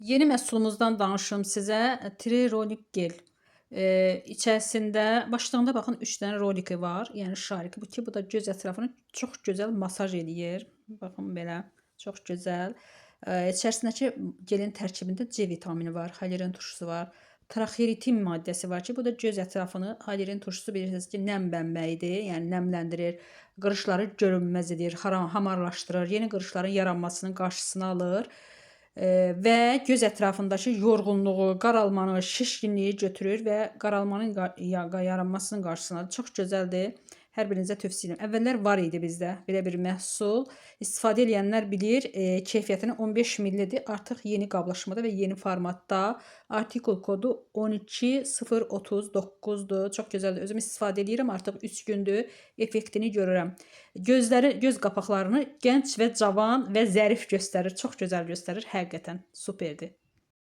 Yeni məhsulumuzdan danışım sizə. Trirolik gel. İçərisində başlığında baxın 3 dənə roliki var. Yəni şariki. Bu da göz ətrafını çox gözəl masaj eləyir. Baxın belə. Çox gözəl. İçərisindəki gelin tərkibində C vitamini var, hialuron turşusu var. Traxeritin maddəsi var ki, bu da göz ətrafını, hialuron turşusu bilirsiniz ki, nəm mənbəyidir. Yəni nəmləndirir, qırışları görünməz edir, hamarlaşdırır, yeni qırışların yaranmasının qarşısını alır. Və göz ətrafındakı yorğunluğu, qaralmanı, şişkinliyi götürür və qaralmanın yaranmasının qarşısını alır. Çox gözəldir. Hər birinizə tövsiyə edirəm. Əvvəllər var idi bizdə belə bir məhsul. İstifadə edənlər bilir, keyfiyyətini 15 millidir. Artıq yeni qablaşmada və yeni formatda. Artikul kodu 12039-dur. Çox gözəldir. Özüm istifadə edirəm. Artıq 3 gündür effektini görürəm. Göz qapaqlarını gənc və cavan və zərif göstərir. Çox gözəl göstərir. Həqiqətən superdir.